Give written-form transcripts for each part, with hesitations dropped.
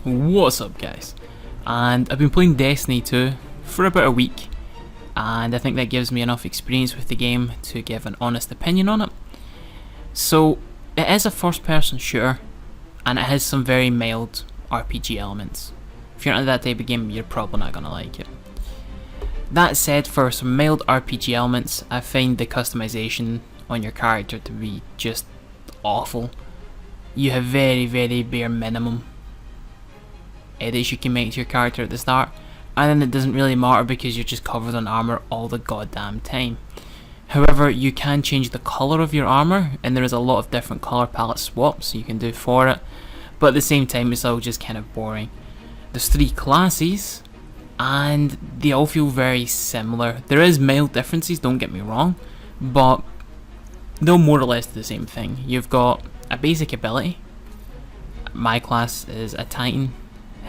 What's up guys? And I've been playing Destiny 2 for about a week, and I think that gives me enough experience with the game to give an honest opinion on it. So it is a first person shooter, and it has some very mild RPG elements. If you're not into that type of game, you're probably not going to like it. That said, for some mild RPG elements, I find the customization on your character to be just awful. You have very bare minimum edits you can make to your character at the start, and then it doesn't really matter because you're just covered in armour all the goddamn time. However, you can change the colour of your armour, and there is a lot of different colour palette swaps you can do for it, but at the same time it's all just kind of boring. There's 3 classes, and they all feel very similar. There is mild differences, don't get me wrong, but they're more or less the same thing. You've got a basic ability. My class is a Titan.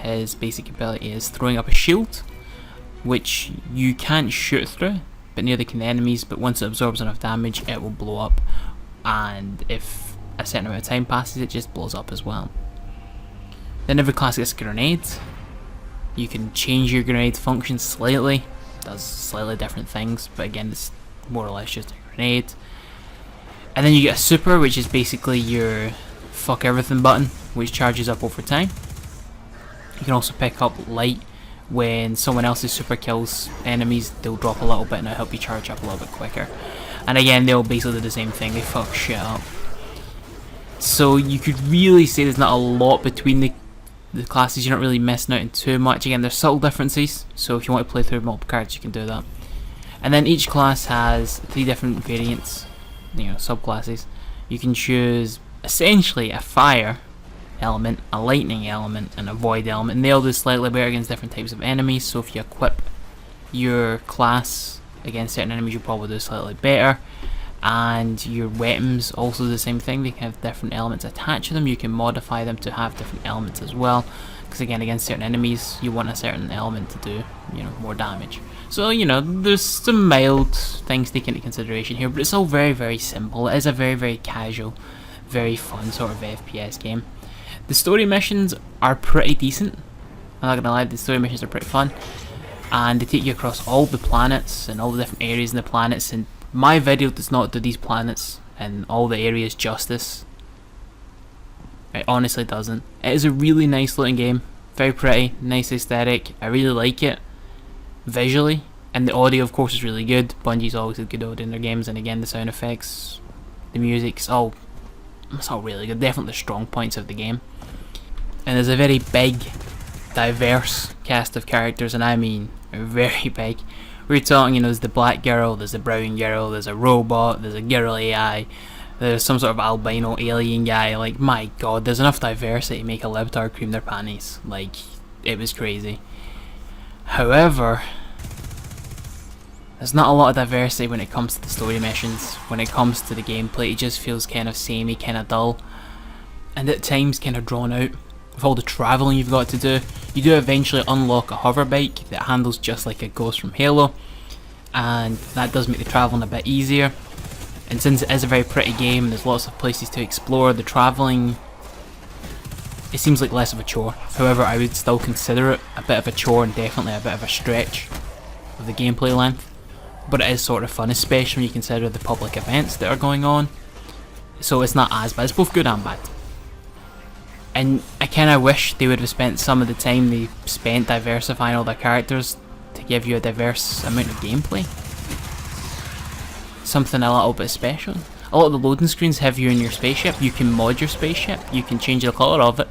His basic ability is throwing up a shield, which you can't shoot through, but neither can the enemies, but once it absorbs enough damage it will blow up, and if a certain amount of time passes it just blows up as well. Then every class gets a grenade. You can change your grenade function slightly, does slightly different things, but again it's more or less just a grenade. And then you get a super, which is basically your fuck everything button, which charges up over time. You can also pick up light. When someone else's super kills enemies, they'll drop a little bit and it'll help you charge up a little bit quicker. And again, they'll basically do the same thing, they fuck shit up. So you could really say there's not a lot between the classes, you're not really missing out on too much. Again, there's subtle differences, so if you want to play through multiple cards you can do that. And then each class has 3 different variants, subclasses. You can choose essentially a fire element, a lightning element, and a void element, and they all do slightly better against different types of enemies. So if you equip your class against certain enemies, you'll probably do slightly better. And your weapons also do the same thing, they can have different elements attached to them. You can modify them to have different elements as well, because again, against certain enemies you want a certain element to do more damage. So there's some mild things taken into consideration here, but it's all very simple. It is a very casual, very fun sort of FPS game. The story missions are pretty decent, I'm not gonna lie, the story missions are pretty fun, and they take you across all the planets and all the different areas in the planets, and my video does not do these planets and all the areas justice. It honestly doesn't. It is a really nice looking game, very pretty, nice aesthetic, I really like it visually, and the audio of course is really good. Bungie's always had good audio in their games, and again the sound effects, the music's all really good, definitely the strong points of the game. And there's a very big, diverse cast of characters, and I mean very big. We're talking, there's the black girl, there's the brown girl, there's a robot, there's a girl AI, there's some sort of albino alien guy. Like, my god, there's enough diversity to make a libtard cream their panties. Like, it was crazy. However, there's not a lot of diversity when it comes to the story missions. When it comes to the gameplay, it just feels kind of samey, kind of dull, and at times kind of drawn out. With all the travelling you've got to do, you do eventually unlock a hover bike that handles just like a ghost from Halo, and that does make the travelling a bit easier. And since it is a very pretty game, there's lots of places to explore, the travelling, it seems like less of a chore. However, I would still consider it a bit of a chore and definitely a bit of a stretch of the gameplay length. But it is sort of fun, especially when you consider the public events that are going on. So it's not as bad, it's both good and bad. And I kind of wish they would have spent some of the time they spent diversifying all their characters to give you a diverse amount of gameplay. Something a little bit special. A lot of the loading screens have you in your spaceship. You can mod your spaceship, you can change the colour of it,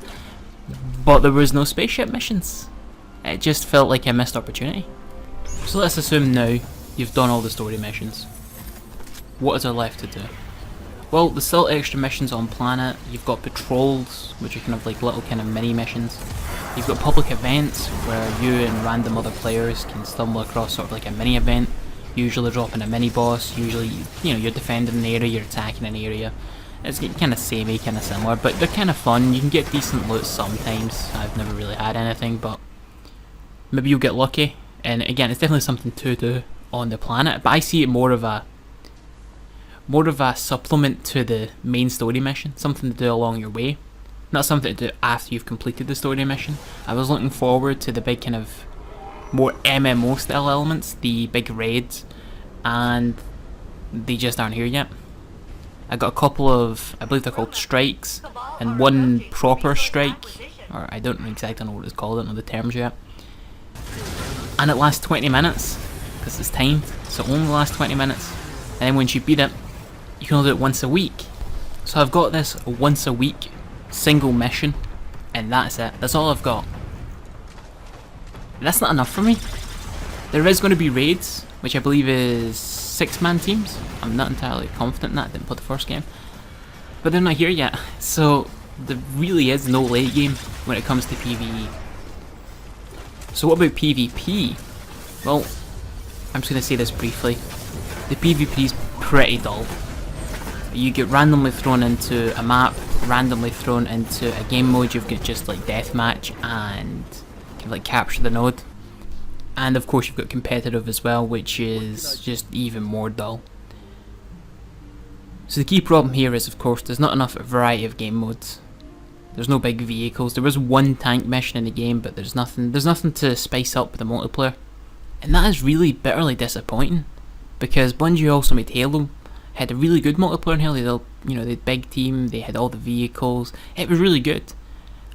but there was no spaceship missions. It just felt like a missed opportunity. So let's assume now you've done all the story missions. What is there left to do? Well, there's still extra missions on planet. You've got patrols, which are kind of like little kind of mini missions. You've got public events where you and random other players can stumble across sort of like a mini event, usually dropping a mini boss. Usually, you're defending an area, you're attacking an area. It's kind of samey, kind of similar, but they're kind of fun. You can get decent loot sometimes. I've never really had anything, but maybe you'll get lucky. And again, it's definitely something to do on the planet, but I see it more of a supplement to the main story mission, something to do along your way. not something to do after you've completed the story mission. I was looking forward to the big kind of more MMO style elements, the big raids, and they just aren't here yet. I got a couple of, I believe they're called strikes, and one proper strike, or I don't exactly know what it's called, I don't know the terms yet. And it lasts 20 minutes, because it's timed, so it only lasts 20 minutes. And then once you beat it, you can only do it once a week. So I've got this once a week, single mission, and that's it. That's all I've got. That's not enough for me. There is going to be raids, which I believe is 6-man teams. I'm not entirely confident in that, I didn't play the first game. But they're not here yet, so there really is no late game when it comes to PvE. So what about PvP? Well, I'm just going to say this briefly. The PvP is pretty dull. You get randomly thrown into a map, randomly thrown into a game mode. You've got just like deathmatch and kind of like capture the node. And of course you've got competitive as well, which is just even more dull. So the key problem here is, of course, there's not enough variety of game modes. There's no big vehicles. There was one tank mission in the game, but there's nothing to spice up the multiplayer. And that is really bitterly disappointing, because Bungie also made Halo, had a really good multiplayer in Halo. They had a big team, they had all the vehicles, it was really good.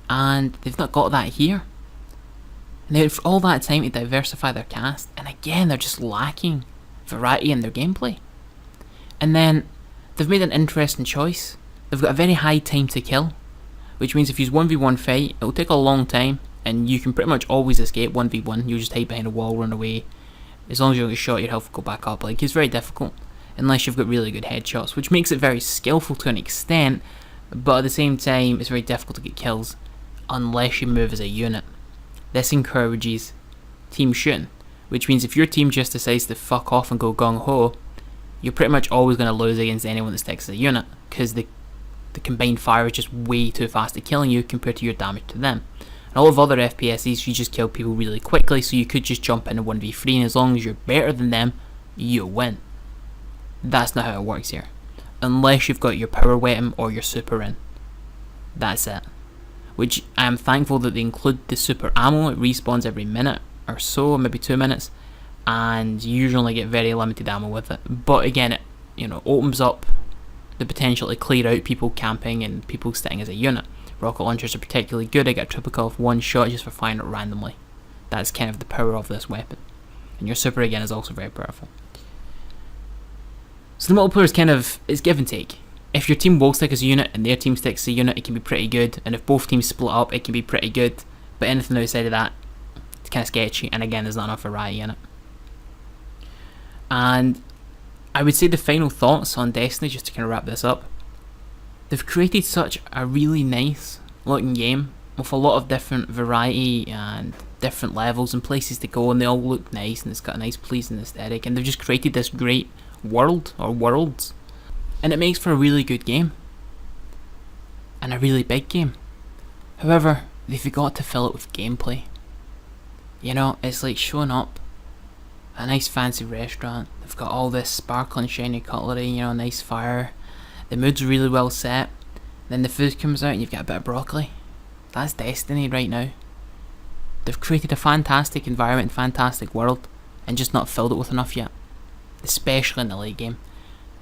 And they've not got that here. And they had for all that time to diversify their cast, and again they're just lacking variety in their gameplay. And then they've made an interesting choice. They've got a very high time to kill, which means if you use 1v1 fight, it'll take a long time, and you can pretty much always escape 1v1. You just hide behind a wall, run away. As long as you don't get shot, your health will go back up. Like, it's very difficult, unless you've got really good headshots, which makes it very skillful to an extent, but at the same time, it's very difficult to get kills, unless you move as a unit. This encourages team shooting, which means if your team just decides to fuck off and go gung-ho, you're pretty much always going to lose against anyone that sticks as a unit, because the combined fire is just way too fast at killing you compared to your damage to them. And all of other FPSs, you just kill people really quickly, so you could just jump into 1v3, and as long as you're better than them, you win. That's not how it works here, unless you've got your power weapon or your super in. That's it. Which I am thankful that they include the super ammo. It respawns every minute or so, maybe 2 minutes, and you usually only get very limited ammo with it. But again, it opens up the potential to clear out people camping and people sitting as a unit. Rocket launchers are particularly good. I get a triple kill off one shot just for firing it randomly. That's kind of the power of this weapon. And your super again is also very powerful. So the multiplayer is kind of, it's give and take. If your team will stick as a unit and their team sticks as a unit, it can be pretty good. And if both teams split up, it can be pretty good. But anything outside of that, it's kind of sketchy. And again, there's not enough variety in it. And I would say the final thoughts on Destiny, just to kind of wrap this up. They've created such a really nice looking game with a lot of different variety and different levels and places to go, and they all look nice and it's got a nice pleasing aesthetic, and they've just created this great world or worlds, and it makes for a really good game and a really big game. However, they forgot to fill it with gameplay. It's like showing up at a nice fancy restaurant. They've got all this sparkling shiny cutlery, nice fire, the mood's really well set, then the food comes out and you've got a bit of broccoli. That's Destiny right now. They've created a fantastic environment, fantastic world, and just not filled it with enough yet, especially in the late game.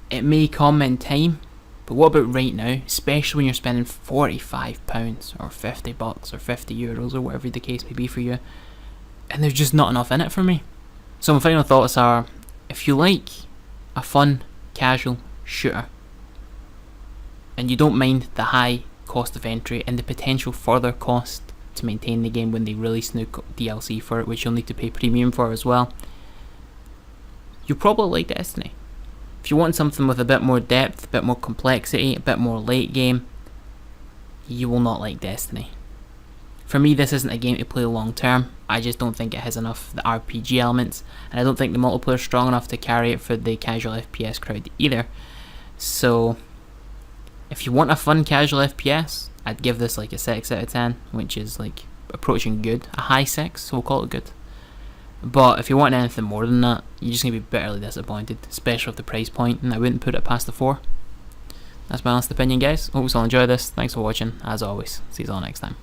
It may come in time, but what about right now, especially when you're spending £45 or $50 or €50 or whatever the case may be for you, and there's just not enough in it for me. So my final thoughts are, if you like a fun, casual shooter, and you don't mind the high cost of entry and the potential further cost to maintain the game when they release new DLC for it, which you'll need to pay premium for as well, you'll probably like Destiny. If you want something with a bit more depth, a bit more complexity, a bit more late game, you will not like Destiny. For me, this isn't a game to play long term. I just don't think it has enough of the RPG elements, and I don't think the multiplayer is strong enough to carry it for the casual FPS crowd either. So if you want a fun casual FPS, I'd give this like a 6 out of 10, which is like approaching good, a high 6, so we'll call it good. But if you want anything more than that, you're just going to be bitterly disappointed, especially with the price point, and I wouldn't put it past the 4. That's my honest opinion, guys. Hope you all enjoy this. Thanks for watching, as always. See you all next time.